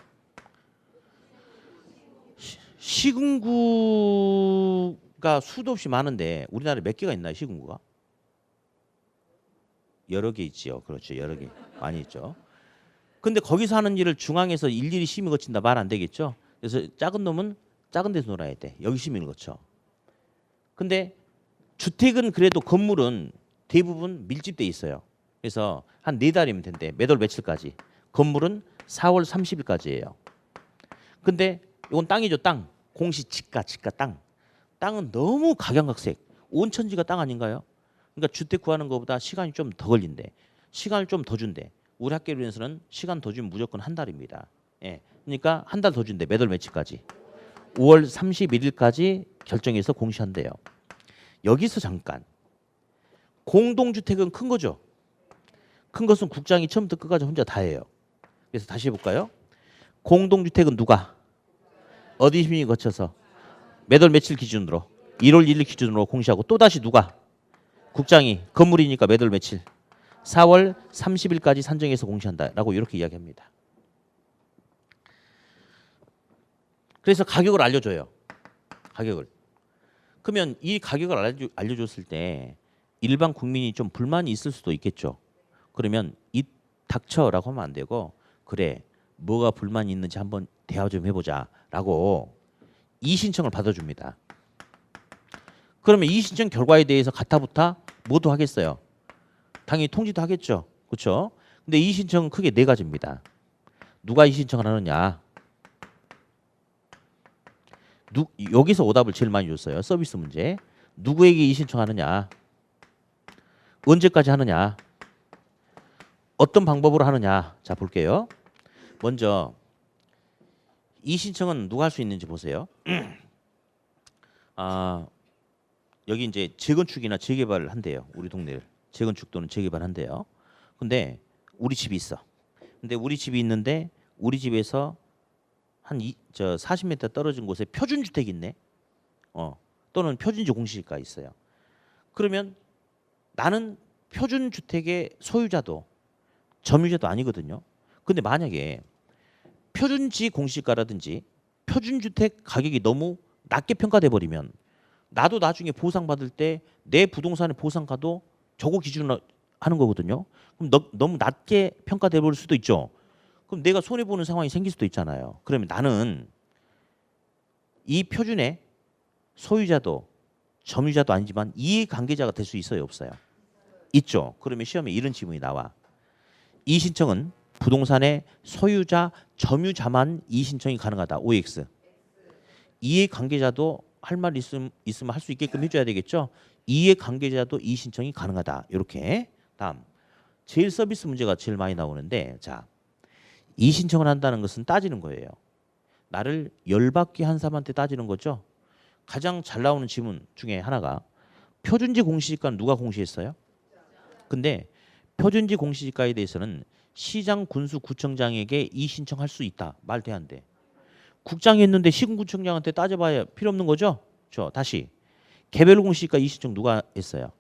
시군구가 수도 없이 많은데 우리나라에 몇 개가 있나요, 시군구가? 여러 개 있지요. 그렇죠. 여러 개. 많이 있죠. 근데 거기서 하는 일을 중앙에서 일일이 심의 거친다 말 안 되겠죠? 그래서 작은 놈은 작은 데서 놀아야 돼. 여기 심의를 거쳐. 근데 주택은 그래도 건물은 대부분 밀집돼 있어요. 그래서 한 4달이면 된대. 몇 월 며칠까지. 건물은 4월 30일까지예요. 근데 이건 땅이죠. 땅. 공시 지가 땅. 땅은 너무 각양각색. 온천지가 땅 아닌가요? 그러니까 주택 구하는 것보다 시간이 좀 더 걸린대. 시간을 좀 더 준대. 우리 학교에서는 시간 더 주면 무조건 한 달입니다. 예. 그러니까 한 달 더 준대. 몇 월 며칠까지? 5월 31일까지 결정해서 공시한대요. 여기서 잠깐. 공동주택은 큰 거죠. 큰 것은 국장이 처음부터 끝까지 혼자 다 해요. 그래서 다시 해볼까요? 공동주택은 누가? 어디 심의 거쳐서? 몇 월 며칠 기준으로? 1월 1일 기준으로 공시하고 또 다시 누가? 국장이 건물이니까 몇 월 며칠? 4월 30일까지 산정해서 공시한다라고 이렇게 이야기합니다. 그래서 가격을 알려줘요. 가격을. 그러면 이 가격을 알려줬을 때 일반 국민이 좀 불만이 있을 수도 있겠죠. 그러면 이 닥쳐라고 하면 안 되고 그래 뭐가 불만이 있는지 한번 대화 좀 해보자라고 이의신청을 받아줍니다. 그러면 이의신청 결과에 대해서 가타부타 뭐도 하겠어요. 당연히 통지도 하겠죠. 그렇죠? 근데 이의신청은 크게 4가지입니다. 누가 이의신청을 하느냐. 여기서 오답을 제일 많이 줬어요. 서비스 문제. 누구에게 이의신청하느냐. 언제까지 하느냐. 어떤 방법으로 하느냐. 자 볼게요. 먼저 이 신청은 누가 할 수 있는지 보세요. 아, 여기 이제 재건축이나 재개발을 한대요. 우리 동네를 재건축 또는 재개발 한대요. 근데 우리 집이 있어. 근데 우리 집이 있는데 우리 집에서 한 40m 떨어진 곳에 표준 주택이 있네. 또는 표준지 공시지가 있어요. 그러면 나는 표준 주택의 소유자도 점유자도 아니거든요. 근데 만약에 표준지 공시지가라든지 표준 주택 가격이 너무 낮게 평가돼 버리면 나도 나중에 보상받을 때 내 부동산의 보상가도 저거 기준으로 하는 거거든요. 그럼 너무 낮게 평가돼 버릴 수도 있죠. 그럼 내가 손해 보는 상황이 생길 수도 있잖아요. 그러면 나는 이 표준의 소유자도 점유자도 아니지만 이해관계자가 될 수 있어요, 없어요? 있죠. 그러면 시험에 이런 지문이 나와. 이 신청은 부동산의 소유자, 점유자만 이 신청이 가능하다. OX. 이해관계자도 할 말 있으면 할 수 있게끔 해줘야 되겠죠. 이해관계자도 이 신청이 가능하다. 이렇게. 다음. 제일 서비스 문제가 제일 많이 나오는데, 자, 이 신청을 한다는 것은 따지는 거예요. 나를 열받게 한 사람한테 따지는 거죠. 가장 잘 나오는 지문 중에 하나가 표준지 공시지가는 누가 공시했어요? 근데 표준지 공시지가에 대해서는 시장, 군수, 구청장에게 이 신청할 수 있다. 말 돼 안 돼? 국장이 했는데 시군구청장한테 따져봐야 필요 없는 거죠? 다시 개별 공시지가 이 신청 누가 했어요?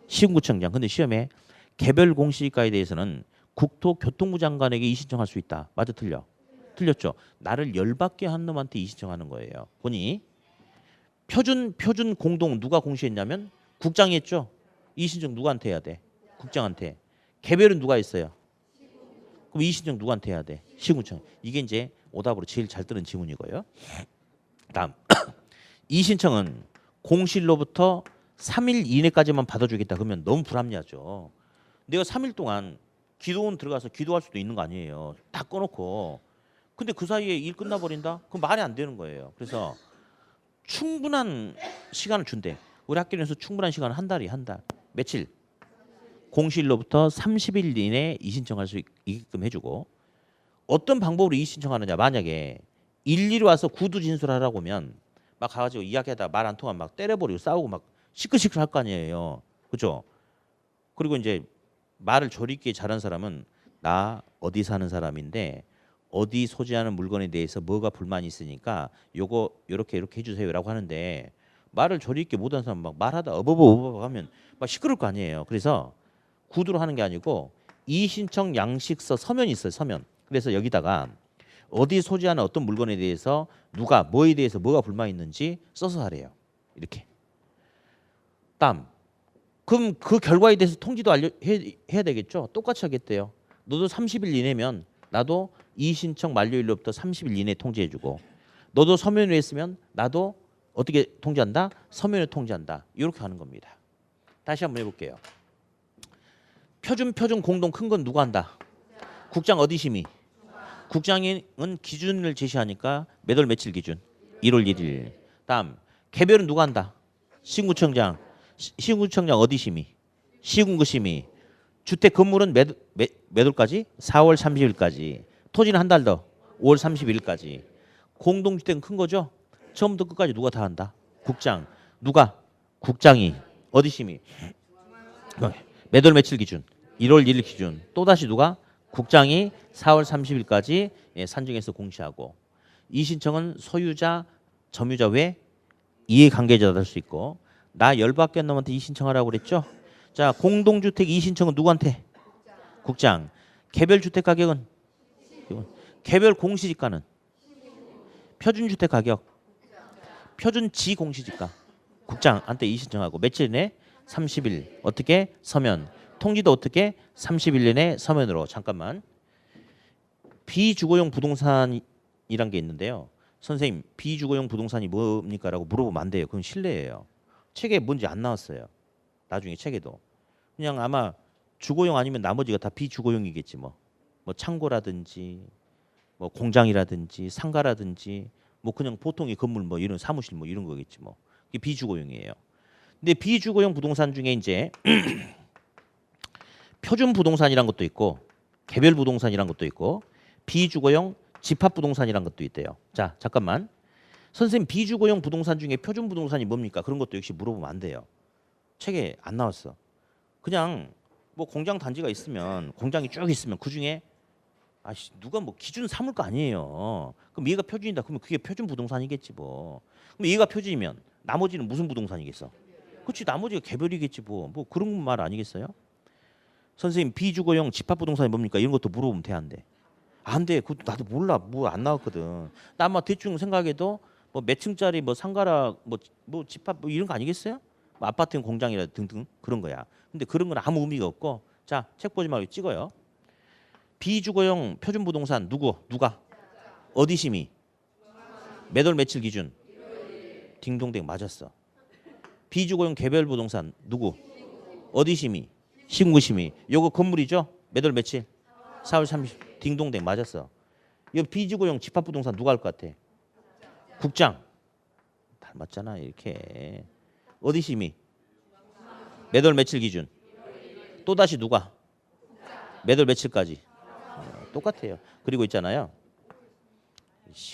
시군구청장. 근데 시험에 개별 공시지가에 대해서는 국토교통부 장관에게 이 신청할 수 있다. 맞아, 틀려? 틀렸죠. 나를 열받게 한 놈한테 이 신청하는 거예요. 보니 표준 공동 누가 공시했냐면 국장이 했죠. 이 신청 누구한테 해야 돼? 국장한테. 개별은 누가 했어요? 그럼 이 신청 누구한테 해야 돼? 시군청. 이게 이제 오답으로 제일 잘 뜨는 지문이고요. 다음. 이 신청은 공실로부터 3일 이내까지만 받아주겠다. 그러면 너무 불합리하죠. 내가 3일 동안 기도원 들어가서 기도할 수도 있는 거 아니에요. 다 꺼놓고. 근데 그 사이에 일 끝나버린다? 그럼 말이 안 되는 거예요. 그래서 충분한 시간을 준대. 우리 학교에서 충분한 시간은 한 달이 한 달. 며칠? 공실로부터 30일 이내에 이 신청할 수 있게끔 해주고 어떤 방법으로 이 신청하느냐. 만약에 일일이 와서 구두 진술하라고 하면 막 가가지고 이야기하다 말 안 통하면 막 때려버리고 싸우고 막 시끌시끌 할 거 아니에요. 그렇죠? 그리고 이제 말을 조리 있게 잘한 사람은 나 어디 사는 사람인데 어디 소지하는 물건에 대해서 뭐가 불만이 있으니까 요거 요렇게 해주세요라고 하는데 말을 조리 있게 못하는 사람 막 말하다 어버버버버 하면 막 시끄러울 거 아니에요. 그래서 구두로 하는 게 아니고 이 신청 양식서 서면이 있어요. 서면. 그래서 여기다가 어디 소지하는 어떤 물건에 대해서 누가 뭐에 대해서 뭐가 불만이 있는지 써서 하래요. 이렇게. 다음. 그럼 그 결과에 대해서 통지도 해야 되겠죠. 똑같이 하겠대요. 너도 30일 이내면 나도 이 신청 만료일로부터 30일 이내에 통지해주고 너도 서면으로 했으면 나도 어떻게 통지한다? 서면으로 통지한다. 이렇게 하는 겁니다. 다시 한번 해볼게요. 표준 공동 큰 건 누가 한다? 국장 어디 심의? 국장은 기준을 제시하니까 몇 월 며칠 기준? 1월 1일. 다음 개별은 누가 한다? 시군구청장. 시군구청장 어디 심의? 시군구 심의. 주택 건물은 몇 월까지? 4월 30일까지. 토지는 한 달 더. 5월 31일까지. 공동주택은 큰 거죠? 처음부터 끝까지 누가 다 한다? 국장. 누가? 국장이. 어디 심의? 몇 월 며칠 기준? 1월 1일 기준. 또다시 누가? 국장이 4월 30일까지 산정해서 공시하고 이 신청은 소유자, 점유자 외 이해관계자도 할 수 있고 나 열받게 한 놈한테 이 신청하라고 그랬죠? 자, 공동주택 이 신청은 누구한테? 국장. 개별주택 가격은? 개별 공시지가는? 표준주택 가격. 표준지 공시지가. 국장한테 이 신청하고 며칠 내에? 30일. 어떻게? 서면. 통지도 어떻게? 30일 내에 서면으로. 잠깐만. 비주거용 부동산이란 게 있는데요. 선생님, 비주거용 부동산이 뭡니까? 라고 물어보면 안 돼요. 그건 실례예요. 책에 뭔지 안 나왔어요. 나중에 책에도. 그냥 아마 주거용 아니면 나머지가 다 비주거용이겠지 뭐. 뭐 창고라든지 뭐 공장이라든지 상가라든지 뭐 그냥 보통의 건물 뭐 이런 사무실 뭐 이런 거겠지 뭐. 이게 비주거용이에요. 근데 비주거용 부동산 중에 이제 표준 부동산이란 것도 있고 개별 부동산이란 것도 있고 비주거용 집합부동산이란 것도 있대요. 자, 잠깐만. 선생님 비주거용 부동산 중에 표준 부동산이 뭡니까? 그런 것도 역시 물어보면 안 돼요. 책에 안 나왔어. 그냥 뭐 공장 단지가 있으면 공장이 쭉 있으면 그 중에 아씨 누가 뭐 기준 삼을 거 아니에요. 그럼 얘가 표준이다. 그러면 그게 표준 부동산이겠지 뭐. 그럼 얘가 표준이면 나머지는 무슨 부동산이겠어? 그렇지 나머지가 개별이겠지 뭐. 뭐 그런 말 아니겠어요? 선생님 비주거용 집합부동산이 뭡니까? 이런 것도 물어보면 돼 안 돼? 안 돼. 그것도 나도 몰라. 뭐 안 나왔거든. 나 아마 대충 생각해도 뭐 몇 층짜리 뭐 상가락 뭐 집합 뭐 이런 거 아니겠어요? 뭐 아파트용 공장이라 등등 그런 거야. 근데 그런 건 아무 의미가 없고 자 책 보지 말고 찍어요. 비주거용 표준 부동산 누가 어디 심의 매월 며칠 기준 딩동댕 맞았어. 비주거용 개별 부동산 누구 어디 심의 시군구 심의 요거 건물이죠. 매월 며칠 4월 30 딩동댕 맞았어. 이 비주거용 집합부동산 누가 할 것 같아? 국장. 닮았잖아 이렇게. 어디 심의? 매월 며칠 기준? 또다시 누가? 매월 며칠까지? 똑같아요. 그리고 있잖아요.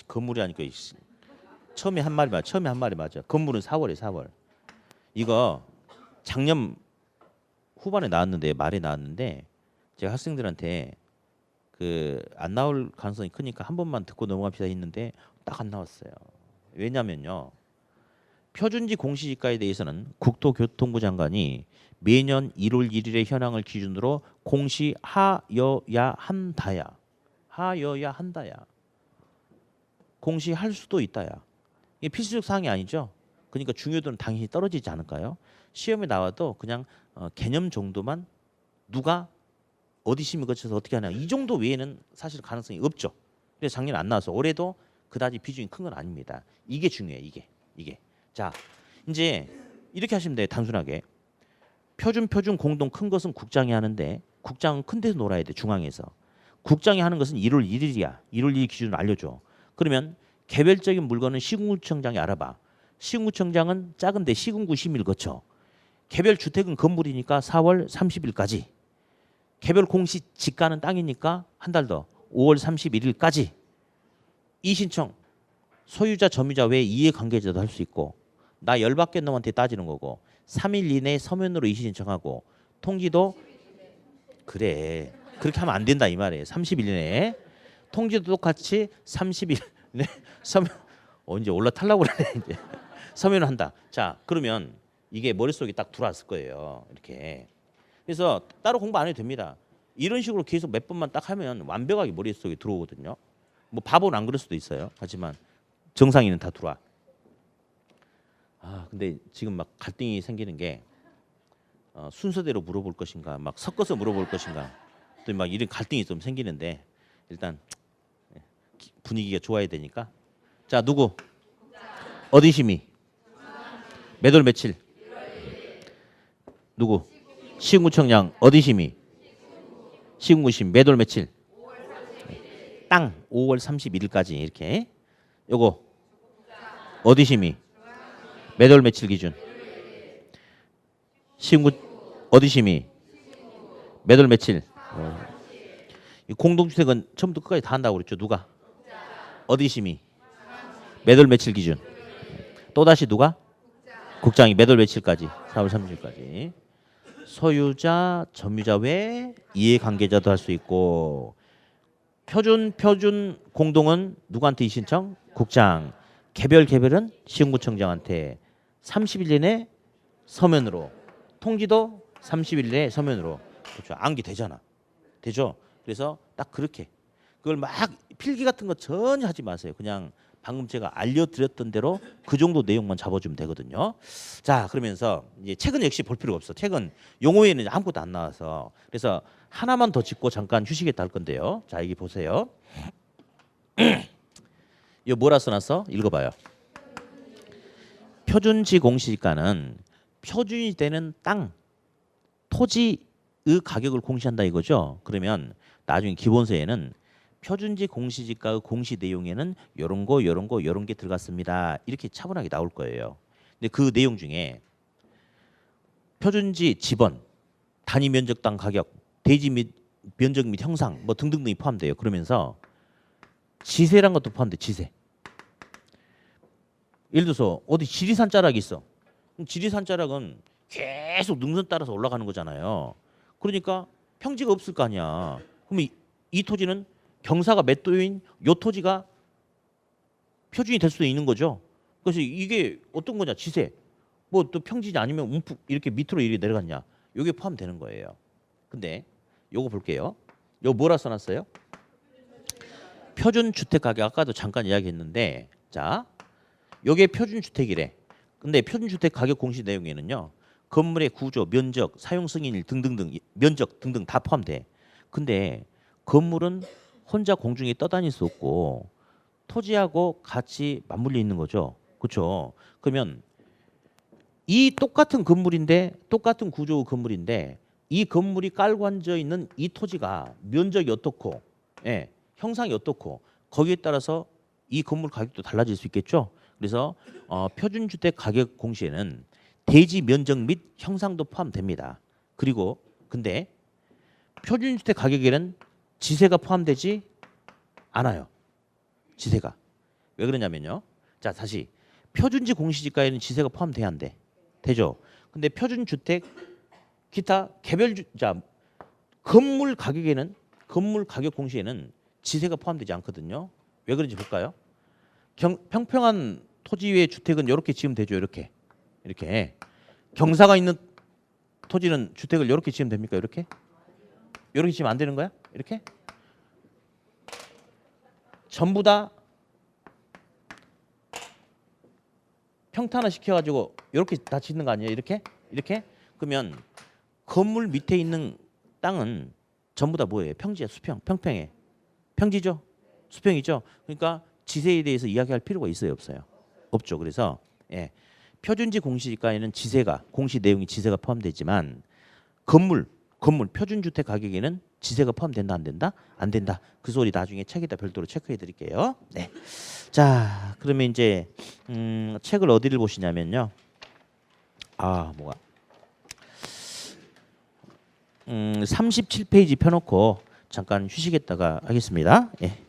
건물이 아니까 처음에 한 말이 맞아. 건물은 4월에 4월. 이거 작년 후반에 나왔는데 말에 나왔는데 제가 학생들한테 그 안 나올 가능성이 크니까 한 번만 듣고 넘어갑시다 했는데 딱 안 나왔어요. 왜냐면요. 표준지 공시지가에 대해서는 국토교통부 장관이 매년 1월 1일의 현황을 기준으로 공시하여야 한다야. 하여야 한다야. 공시할 수도 있다야. 이게 필수적 사항이 아니죠. 그러니까 중요도는 당연히 떨어지지 않을까요? 시험에 나와도 그냥 개념 정도만 누가 어디 심의 거쳐서 어떻게 하냐 이 정도 외에는 사실 가능성이 없죠. 그래서 작년에 안 나와서 올해도 그다지 비중이 큰 건 아닙니다. 이게 중요해 이게. 자 이제 이렇게 하시면 돼요. 단순하게 표준 공동 큰 것은 국장이 하는데 국장은 큰 데서 놀아야 돼. 중앙에서. 국장이 하는 것은 1월 1일이야. 1월 1일 기준으로 알려줘. 그러면 개별적인 물건은 시군구청장이 알아봐. 시군구청장은 작은데 시군구 심의를 거쳐. 개별 주택은 건물이니까 4월 30일까지. 개별 공시 지가는 땅이니까 한 달 더 5월 31일까지. 이 신청 소유자 점유자 외에 이해관계자도 할 수 있고 나 열받게 놈한테 따지는 거고 3일 이내에 서면으로 이의 신청하고 통지도 그래 그렇게 하면 안 된다 이 말이에요. 30일 이내에 통지도 똑같이 30일 내 서면 언제 올라타려고 그러네 이제 서면을 한다. 자 그러면 이게 머릿속에 딱 들어왔을 거예요. 이렇게. 그래서 따로 공부 안 해도 됩니다. 이런 식으로 계속 몇 번만 딱 하면 완벽하게 머릿속에 들어오거든요. 뭐 바보는 안 그럴 수도 있어요. 하지만 정상인은 다 들어와. 아 근데 지금 막 갈등이 생기는 게 순서대로 물어볼 것인가 막 섞어서 물어볼 것인가 또 막 이런 갈등이 좀 생기는데 일단 분위기가 좋아야 되니까 자 누구 어디 심의 매월 며칠 누구 시군구청장 어디 심의 시군구 심의 매월 며칠 땅 5월 31일까지 이렇게 요거 어디 심의 매월 며칠 기준 시군구 어디 심의 매월 며칠 이 공동주택은 처음부터 끝까지 다 한다고 그랬죠. 누가 어디 심의 매월 며칠 기준 또다시 누가 국장이 매월 며칠까지 4월 30일까지 소유자 점유자 외 이해관계자도 할 수 있고 표준 공동은 누구한테 이신청? 국장. 개별은 시군구청장한테 30일 이내 서면으로. 통지도 30일 내에 서면으로. 그렇죠. 암기 되잖아. 되죠? 그래서 딱 그렇게. 그걸 막 필기 같은 거 전혀 하지 마세요. 그냥 방금 제가 알려드렸던 대로 그 정도 내용만 잡아주면 되거든요. 자 그러면서 이제 책은 역시 볼 필요가 없어. 책은 용어에는 아무것도 안 나와서 그래서 하나만 더 짚고 잠깐 휴식했다 할 건데요. 자 여기 보세요. 이거 뭐라 써놨어? 읽어봐요. 표준지 공시지가는 표준이 되는 땅, 토지의 가격을 공시한다 이거죠. 그러면 나중에 기본서에는 표준지 공시지가의 공시 내용에는 요런 게 들어갔습니다. 이렇게 차분하게 나올 거예요. 근데 그 내용 중에 표준지 지번, 단위 면적당 가격, 대지 및 면적 및 형상 뭐 등등등이 포함돼요. 그러면서 지세란 것도 포함돼. 지세. 예를 들어서 어디 지리산 자락이 있어. 그럼 지리산 자락은 계속 능선 따라서 올라가는 거잖아요. 그러니까 평지가 없을 거 아니야. 그럼 이 토지는 경사가 몇 도인 요 토지가 표준이 될 수도 있는 거죠. 그래서 이게 어떤 거냐? 지세. 뭐 또 평지지 아니면 움푹 이렇게 밑으로 이렇게 내려갔냐? 요게 포함되는 거예요. 근데 요거 볼게요. 요거 뭐라 써놨어요? 표준 주택 가격 아까도 잠깐 이야기했는데 자, 요게 표준 주택이래. 근데 표준 주택 가격 공시 내용에는요. 건물의 구조, 면적, 사용 승인일 등등등 면적 등등 다 포함돼. 근데 건물은 혼자 공중에 떠다닐 수 없고 토지하고 같이 맞물려 있는 거죠. 그렇죠? 그러면 이 똑같은 건물인데 똑같은 구조 건물인데 이 건물이 깔고 앉아 있는 이 토지가 면적이 어떻고 예, 형상이 어떻고 거기에 따라서 이 건물 가격도 달라질 수 있겠죠. 그래서 표준주택 가격 공시에는 대지 면적 및 형상도 포함됩니다. 그리고 근데 표준주택 가격에는 지세가 포함되지 않아요. 지세가. 왜 그러냐면요. 자, 다시 표준지 공시지가에는 지세가 포함돼야 안 돼. 되죠. 근데 표준주택 기타 개별주자 건물 가격에는 건물 가격 공시에는 지세가 포함되지 않거든요. 왜 그런지 볼까요? 평평한 토지 위의 주택은 이렇게 지으면 되죠. 이렇게. 이렇게. 경사가 있는 토지는 주택을 이렇게 지으면 됩니까? 이렇게? 이렇게 지으면 안 되는 거야? 이렇게? 전부 다 평탄화 시켜가지고 이렇게 다 짓는 거 아니에요? 이렇게? 이렇게? 그러면 건물 밑에 있는 땅은 전부 다 뭐예요? 평지야, 수평, 평평해. 평지죠? 수평이죠? 그러니까 지세에 대해서 이야기할 필요가 있어요, 없어요? 없죠. 그래서 예, 표준지 공시지가에는 지세가 공시 내용이 지세가 포함되지만 건물 표준주택 가격에는 지세가 포함된다 안 된다? 안 된다. 그 소리 나중에 책에다 별도로 체크해 드릴게요. 네. 자, 그러면 이제 책을 어디를 보시냐면요. 아, 뭐가? 37페이지 펴놓고 잠깐 휴식했다가 하겠습니다. 예.